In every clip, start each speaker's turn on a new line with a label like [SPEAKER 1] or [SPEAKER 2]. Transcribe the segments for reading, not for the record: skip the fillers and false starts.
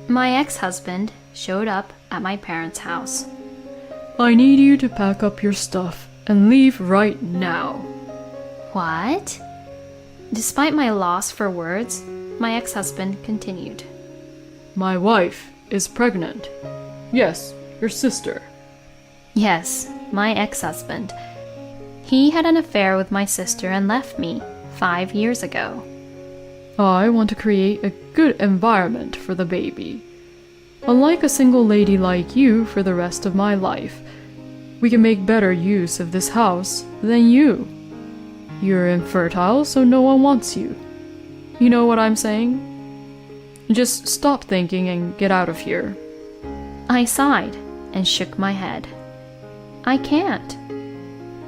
[SPEAKER 1] My ex-husband showed up at my parents' house.
[SPEAKER 2] I need you to pack up your stuff and leave right now.
[SPEAKER 1] What? Despite my loss for words, my ex-husband continued.
[SPEAKER 2] My wife is pregnant. Yes, your sister.
[SPEAKER 1] Yes, my ex-husband. He had an affair with my sister and left me 5 years ago.
[SPEAKER 2] I want to create a good environment for the baby. Unlike a single lady like you for the rest of my life, we can make better use of this house than you. You're infertile, so no one wants you. You know what I'm saying? Just stop thinking and get out of here.
[SPEAKER 1] I sighed and shook my head. I can't.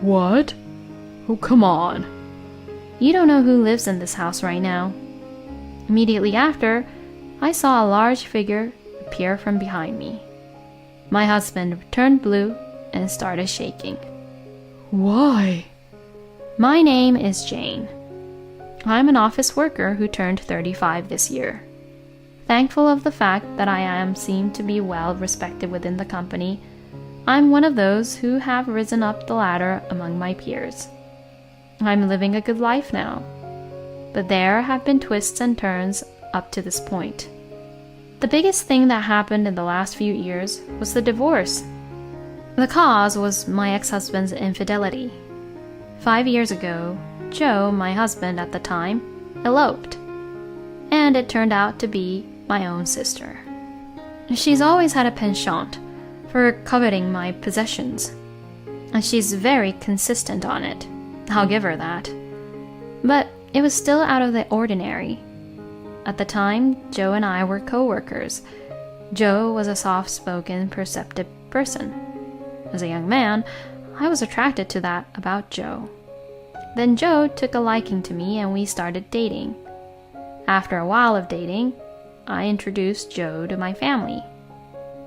[SPEAKER 2] What? Oh, come on.
[SPEAKER 1] You don't know who lives in this house right now. Immediately after, I saw a large figure appear from behind me. My husband turned blue and started shaking.
[SPEAKER 2] Why?
[SPEAKER 1] My name is Jane. I'm an office worker who turned 35 this year. Thankful of the fact that I am seen to be well respected within the company, I'm one of those who have risen up the ladder among my peers. I'm living a good life now, but there have been twists and turns up to this point. The biggest thing that happened in the last few years was the divorce. The cause was my ex-husband's infidelity. 5 years ago, Joe, my husband at the time, eloped, and it turned out to be my own sister. She's always had a penchant for coveting my possessions, and she's very consistent on it. I'll give her that. But it was still out of the ordinary. At the time, Joe and I were co-workers. Joe was a soft-spoken, perceptive person. As a young man, I was attracted to that about Joe. Then Joe took a liking to me and we started dating. After a while of dating, I introduced Joe to my family.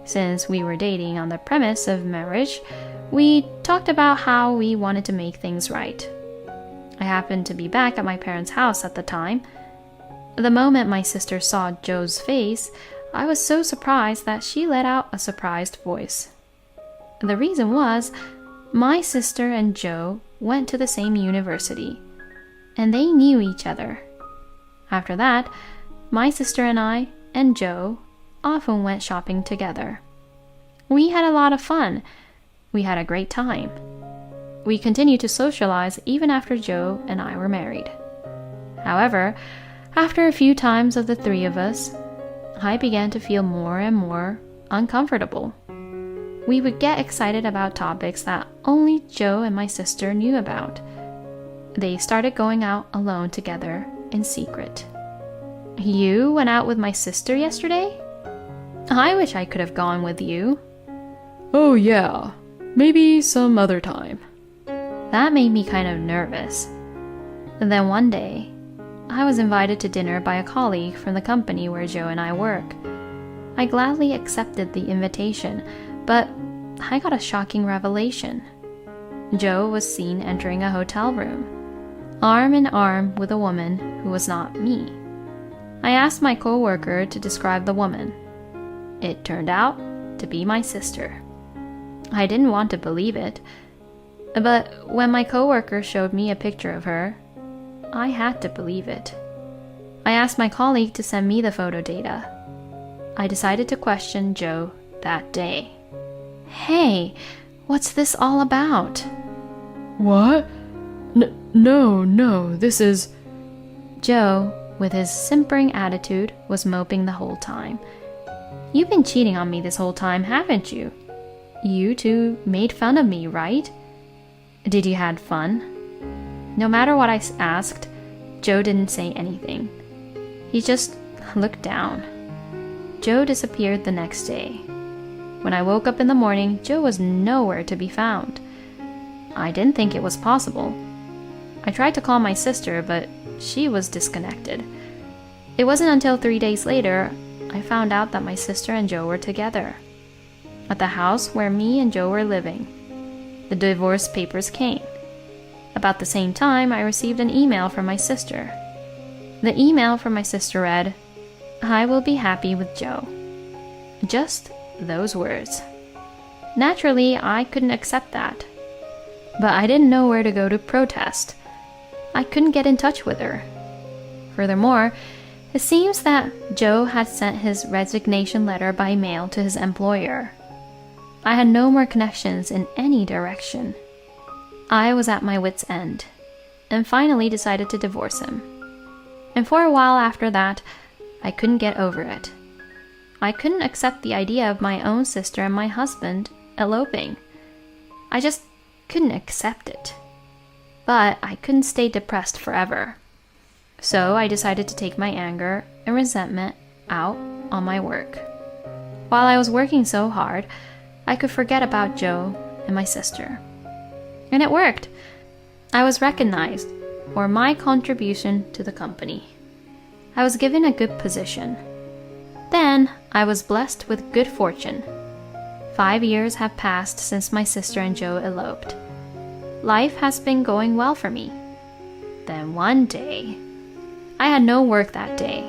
[SPEAKER 1] Since we were dating on the premise of marriage, we talked about how we wanted to make things right. I happened to be back at my parents' house at the time. The moment my sister saw Joe's face, I was so surprised that she let out a surprised voice. The reason was, my sister and Joe went to the same university, and they knew each other. After that, my sister and I and Joe often went shopping together. We had a lot of fun. We had a great time. We continued to socialize even after Joe and I were married. However, after a few times of the three of us, I began to feel more and more uncomfortable. We would get excited about topics that only Joe and my sister knew about. They started going out alone together in secret. You went out with my sister yesterday? I wish I could have gone with you.
[SPEAKER 2] Oh yeah, maybe some other time.
[SPEAKER 1] That made me kind of nervous. And then one day, I was invited to dinner by a colleague from the company where Joe and I work. I gladly accepted the invitation, but I got a shocking revelation. Joe was seen entering a hotel room, arm in arm with a woman who was not me. I asked my co-worker to describe the woman. It turned out to be my sister. I didn't want to believe it, but when my co-worker showed me a picture of her, I had to believe it. I asked my colleague to send me the photo data. I decided to question Joe that day. Hey, what's this all about?
[SPEAKER 2] What? No, this is...
[SPEAKER 1] Joe, with his simpering attitude, was moping the whole time. You've been cheating on me this whole time, haven't you? You two made fun of me, right? Did you have fun? No matter what I asked, Joe didn't say anything. He just looked down. Joe disappeared the next day. When I woke up in the morning, Joe was nowhere to be found. I didn't think it was possible. I tried to call my sister, but she was disconnected. It wasn't until 3 days later I found out that my sister and Joe were together. At the house where me and Joe were living, the divorce papers came. About the same time, I received an email from my sister. The email from my sister read, "I will be happy with Joe. Just those words. Naturally, I couldn't accept that. But I didn't know where to go to protest. I couldn't get in touch with her. Furthermore, it seems that Joe had sent his resignation letter by mail to his employer. I had no more connections in any direction. I was at my wit's end, and finally decided to divorce him. And for a while after that, I couldn't get over it. I couldn't accept the idea of my own sister and my husband eloping. I just couldn't accept it. But I couldn't stay depressed forever. So I decided to take my anger and resentment out on my work. While I was working so hard, I could forget about Joe and my sister. And it worked. I was recognized for my contribution to the company. I was given a good position. Then I was blessed with good fortune. 5 years have passed since my sister and Joe eloped. Life has been going well for me. Then one day, I had no work that day.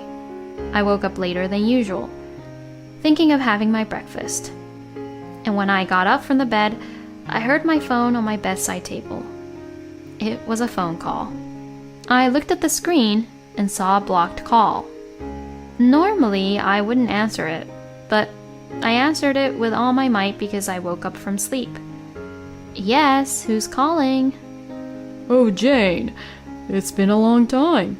[SPEAKER 1] I woke up later than usual, thinking of having my breakfast. And when I got up from the bed, I heard my phone on my bedside table. It was a phone call. I looked at the screen and saw a blocked call. Normally, I wouldn't answer it, but I answered it with all my might because I woke up from sleep. Yes, who's calling?
[SPEAKER 2] Oh, Jane, it's been a long time.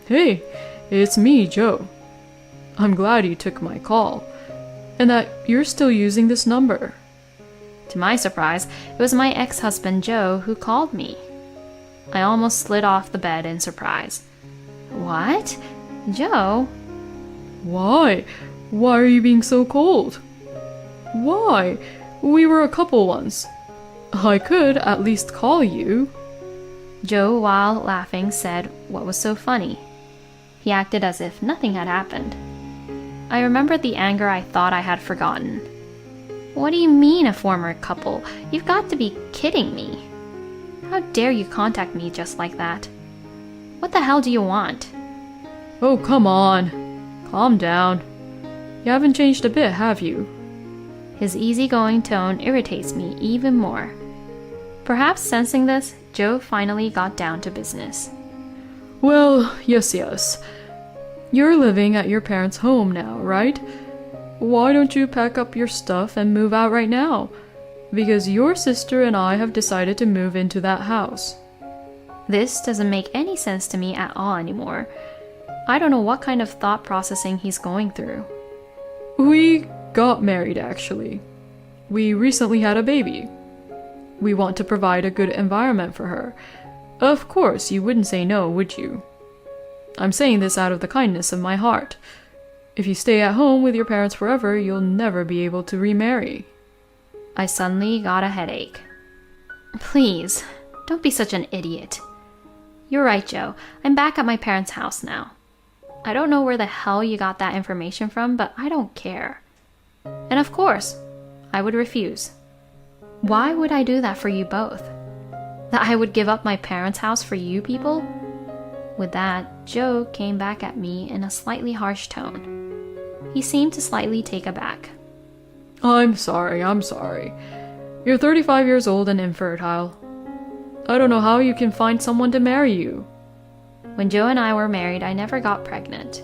[SPEAKER 2] Hey, it's me, Joe. I'm glad you took my call, and that you're still using this number.
[SPEAKER 1] To my surprise, it was my ex-husband Joe who called me. I almost slid off the bed in surprise. What? Joe?
[SPEAKER 2] Why? Why are you being so cold? Why? We were a couple once. I could at least call you.
[SPEAKER 1] Joe, while laughing, said what was so funny. He acted as if nothing had happened. I remembered the anger I thought I had forgotten. What do you mean, a former couple? You've got to be kidding me. How dare you contact me just like that? What the hell do you want?
[SPEAKER 2] Oh, come on. Calm down. You haven't changed a bit, have you?
[SPEAKER 1] His easygoing tone irritates me even more. Perhaps sensing this, Joe finally got down to business.
[SPEAKER 2] Well, yes. You're living at your parents' home now, right? Why don't you pack up your stuff and move out right now? Because your sister and I have decided to move into that house.
[SPEAKER 1] This doesn't make any sense to me at all anymore. I don't know what kind of thought processing he's going through.
[SPEAKER 2] We got married, actually. We recently had a baby. We want to provide a good environment for her. Of course, you wouldn't say no, would you? I'm saying this out of the kindness of my heart. If you stay at home with your parents forever, you'll never be able to remarry.
[SPEAKER 1] I suddenly got a headache. Please, don't be such an idiot. You're right, Joe. I'm back at my parents' house now. I don't know where the hell you got that information from, but I don't care. And of course, I would refuse. Why would I do that for you both? That I would give up my parents' house for you people? With that, Joe came back at me in a slightly harsh tone. He seemed to slightly take aback.
[SPEAKER 2] I'm sorry. You're 35 years old and infertile. I don't know how you can find someone to marry you.
[SPEAKER 1] When Joe and I were married, I never got pregnant.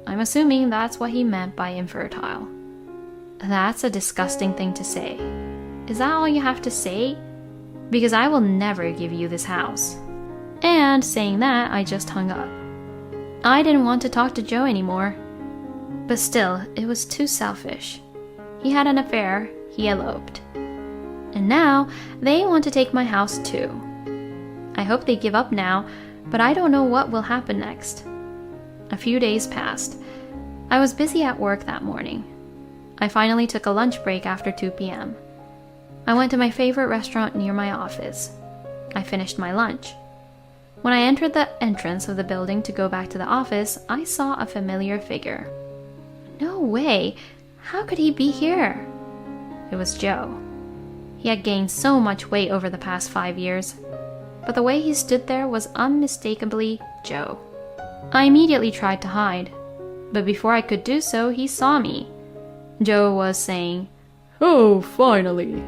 [SPEAKER 1] I'm assuming that's what he meant by infertile. That's a disgusting thing to say. Is that all you have to say? Because I will never give you this house. And saying that, I just hung up. I didn't want to talk to Joe anymore. But still, it was too selfish. He had an affair, he eloped. And now, they want to take my house too. I hope they give up now, but I don't know what will happen next. A few days passed. I was busy at work that morning. I finally took a lunch break after 2 p.m. I went to my favorite restaurant near my office. I finished my lunch. When I entered the entrance of the building to go back to the office, I saw a familiar figure. No way! How could he be here? It was Joe. He had gained so much weight over the past 5 years, but the way he stood there was unmistakably Joe. I immediately tried to hide, but before I could do so, he saw me. Joe was saying.
[SPEAKER 2] Oh, finally.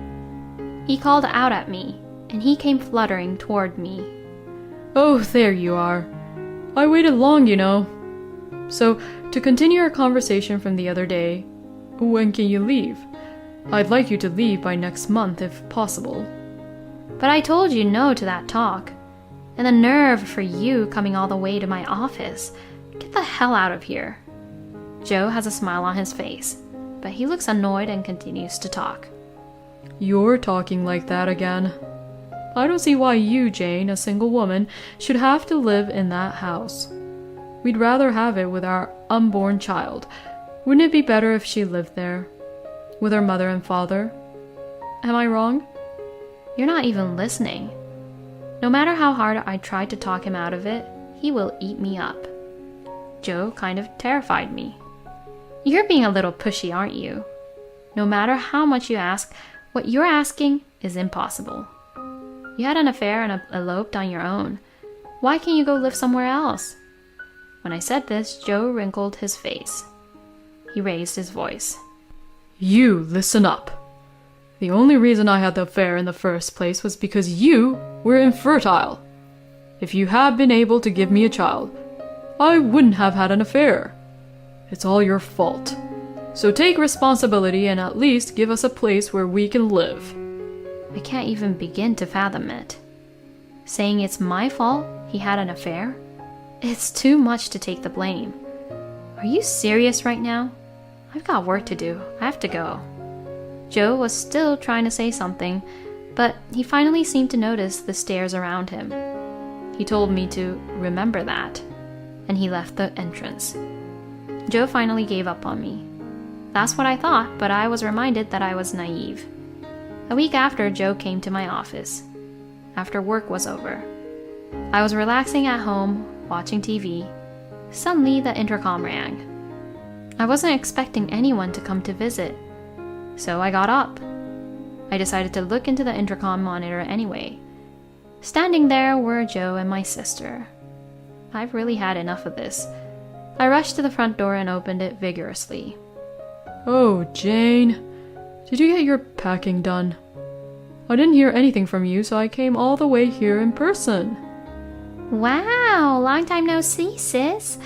[SPEAKER 1] He called out at me, and he came fluttering toward me.
[SPEAKER 2] Oh, there you are. I waited long, you know. So, to continue our conversation from the other day, when can you leave? I'd like you to leave by next month if possible.
[SPEAKER 1] But I told you no to that talk. And the nerve for you coming all the way to my office. Get the hell out of here. Joe has a smile on his face, but he looks annoyed and continues to talk.
[SPEAKER 2] You're talking like that again. I don't see why you, Jane, a single woman, should have to live in that house. We'd rather have it with our unborn child. Wouldn't it be better if she lived there? With her mother and father? Am I wrong?
[SPEAKER 1] You're not even listening. No matter how hard I tried to talk him out of it, he will eat me up. Joe kind of terrified me. You're being a little pushy, aren't you? No matter how much you ask, what you're asking is impossible. You had an affair and eloped on your own. Why can't you go live somewhere else? When I said this, Joe wrinkled his face. He raised his voice.
[SPEAKER 2] You listen up. The only reason I had the affair in the first place was because you were infertile. If you had been able to give me a child, I wouldn't have had an affair. It's all your fault. So take responsibility and at least give us a place where we can live.
[SPEAKER 1] I can't even begin to fathom it. Saying it's my fault he had an affair? It's too much to take the blame. Are you serious right now? I've got work to do. I have to go. Joe was still trying to say something, but he finally seemed to notice the stares around him. He told me to remember that, and he left the entrance. Joe finally gave up on me. That's what I thought, but I was reminded that I was naive. A week after, Joe came to my office. After work was over. I was relaxing at home, watching TV. Suddenly, the intercom rang. I wasn't expecting anyone to come to visit, so I got up. I decided to look into the intercom monitor anyway. Standing there were Joe and my sister. I've really had enough of this. I rushed to the front door and opened it vigorously.
[SPEAKER 2] Oh, Jane. Did you get your packing done? I didn't hear anything from you, so I came all the way here in person.
[SPEAKER 3] Wow, long time no see, sis.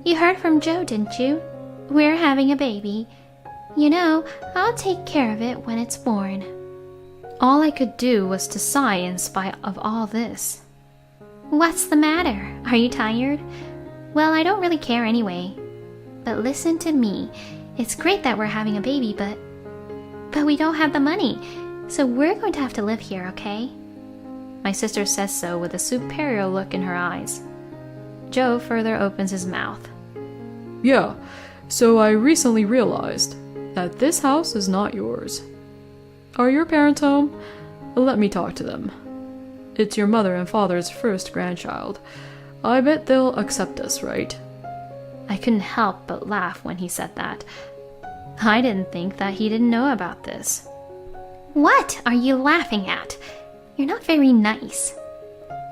[SPEAKER 3] You heard from Joe, didn't you? We're having a baby. You know, I'll take care of it when it's born.
[SPEAKER 1] All I could do was to sigh in spite of all this.
[SPEAKER 3] What's the matter? Are you tired? Well, I don't really care anyway. But listen to me. It's great that we're having a baby, but we don't have the money. So we're going to have to live here, okay?
[SPEAKER 1] My sister says so with a superior look in her eyes. Joe further opens his mouth.
[SPEAKER 2] Yeah, so I recently realized that this house is not yours. Are your parents home? Let me talk to them. It's your mother and father's first grandchild. I bet they'll accept us, right?
[SPEAKER 1] I couldn't help but laugh when he said that. I didn't think that he didn't know about this.
[SPEAKER 3] What are you laughing at? You're not very nice.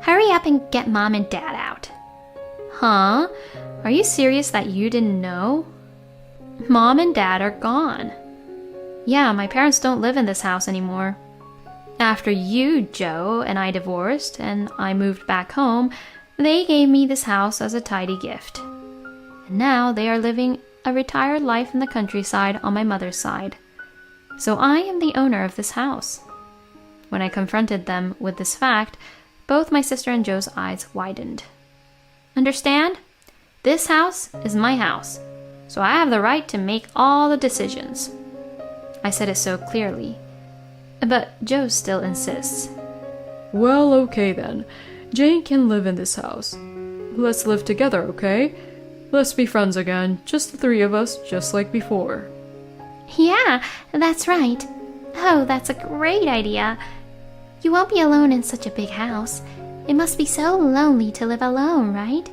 [SPEAKER 3] Hurry up and get Mom and Dad out.
[SPEAKER 1] Huh? Are you serious that you didn't know? Mom and Dad are gone. Yeah, my parents don't live in this house anymore. After you, Joe, and I divorced and I moved back home, they gave me this house as a tidy gift. And now they are living a retired life in the countryside on my mother's side. So I am the owner of this house. When I confronted them with this fact, both my sister and Joe's eyes widened. Understand? This house is my house, so I have the right to make all the decisions. I said it so clearly, but Joe still insists.
[SPEAKER 2] Well, okay then. Jane can live in this house. Let's live together, okay? Let's be friends again, just the three of us, just like before.
[SPEAKER 3] Yeah, that's right. Oh, that's a great idea. You won't be alone in such a big house. It must be so lonely to live alone, right?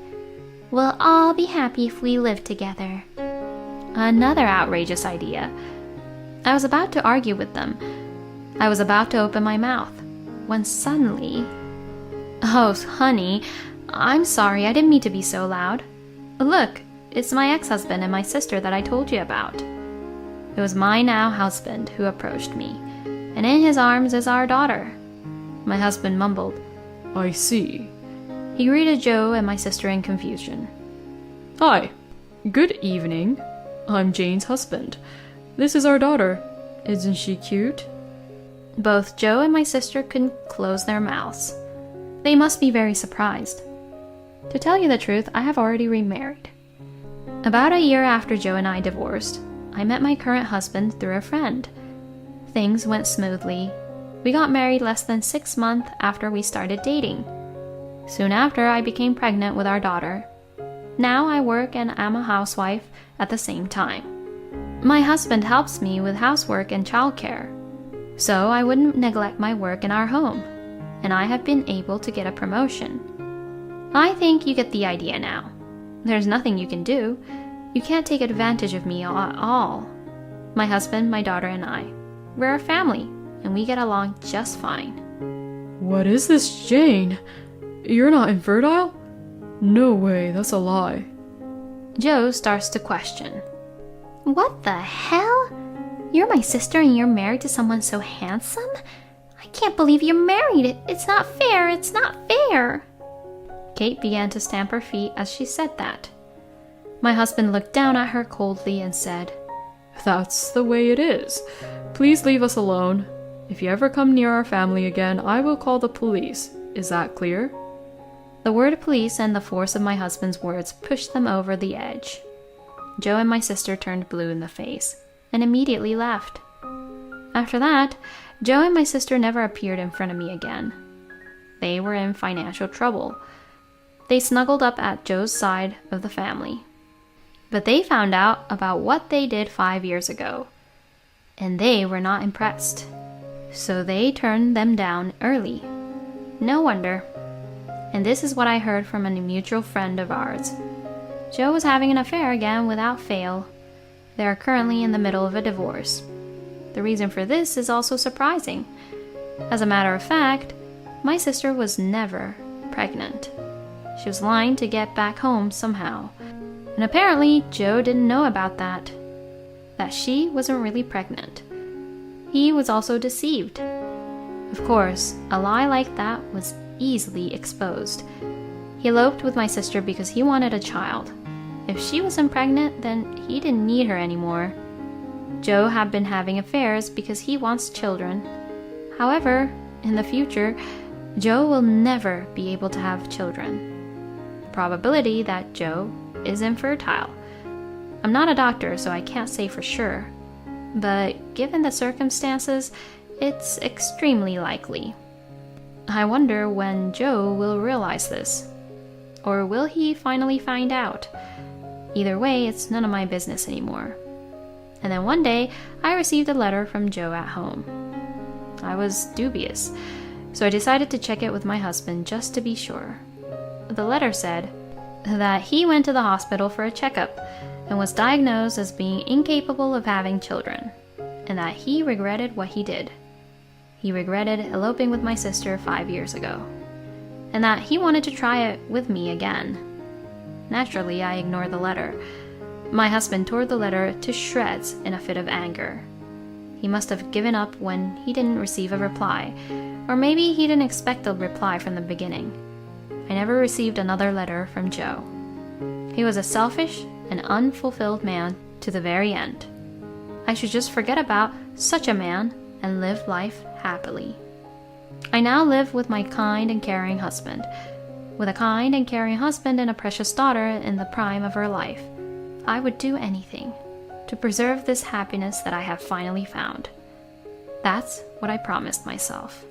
[SPEAKER 3] We'll all be happy if we live together.
[SPEAKER 1] Another outrageous idea. I was about to argue with them. I was about to open my mouth, when suddenly... Oh, honey, I'm sorry, I didn't mean to be so loud. Look, it's my ex-husband and my sister that I told you about. It was my now husband who approached me, and in his arms is our daughter. My husband mumbled.
[SPEAKER 2] I see.
[SPEAKER 1] He greeted Joe and my sister in confusion.
[SPEAKER 2] Hi. Good evening. I'm Jane's husband. This is our daughter. Isn't she cute?
[SPEAKER 1] Both Joe and my sister couldn't close their mouths. They must be very surprised. To tell you the truth, I have already remarried. About a year after Joe and I divorced, I met my current husband through a friend. Things went smoothly. We got married less than 6 months after we started dating. Soon after, I became pregnant with our daughter. Now I work and am a housewife at the same time. My husband helps me with housework and childcare, so I wouldn't neglect my work in our home, and I have been able to get a promotion. I think you get the idea now. There's nothing you can do. You can't take advantage of me at all. My husband, my daughter, and I. We're a family, and we get along just fine.
[SPEAKER 2] What is this, Jane? You're not infertile? No way, that's a lie.
[SPEAKER 1] Joe starts to question.
[SPEAKER 3] What the hell? You're my sister and you're married to someone so handsome? I can't believe you're married. It's not fair. It's not fair.
[SPEAKER 1] Kate began to stamp her feet as she said that. My husband looked down at her coldly and said,
[SPEAKER 2] That's the way it is. Please leave us alone. If you ever come near our family again, I will call the police. Is that clear?
[SPEAKER 1] The word police and the force of my husband's words pushed them over the edge. Joe and my sister turned blue in the face and immediately left. After that, Joe and my sister never appeared in front of me again. They were in financial trouble. They snuggled up at Joe's side of the family. But they found out about what they did 5 years ago, and they were not impressed. So they turned them down early. No wonder. And this is what I heard from a mutual friend of ours. Joe was having an affair again without fail. They are currently in the middle of a divorce. The reason for this is also surprising. As a matter of fact, my sister was never pregnant. She was lying to get back home somehow. And apparently, Joe didn't know about that she wasn't really pregnant. He was also deceived. Of course, a lie like that was easily exposed. He eloped with my sister because he wanted a child. If she wasn't pregnant, then he didn't need her anymore. Joe had been having affairs because he wants children. However, in the future, Joe will never be able to have children. The probability that Joe is infertile. I'm not a doctor, so I can't say for sure. But given the circumstances, it's extremely likely. I wonder when Joe will realize this. Or will he finally find out? Either way, it's none of my business anymore. And then one day, I received a letter from Joe at home. I was dubious, so I decided to check it with my husband just to be sure. The letter said that he went to the hospital for a checkup and was diagnosed as being incapable of having children, and that he regretted what he did. He regretted eloping with my sister 5 years ago, and that he wanted to try it with me again. Naturally, I ignored the letter. My husband tore the letter to shreds in a fit of anger. He must have given up when he didn't receive a reply, or maybe he didn't expect a reply from the beginning. I never received another letter from Joe. He was a selfish and unfulfilled man to the very end. I should just forget about such a man and live life happily. I now live with my kind and caring husband. With a kind and caring husband and a precious daughter in the prime of her life, I would do anything to preserve this happiness that I have finally found. That's what I promised myself.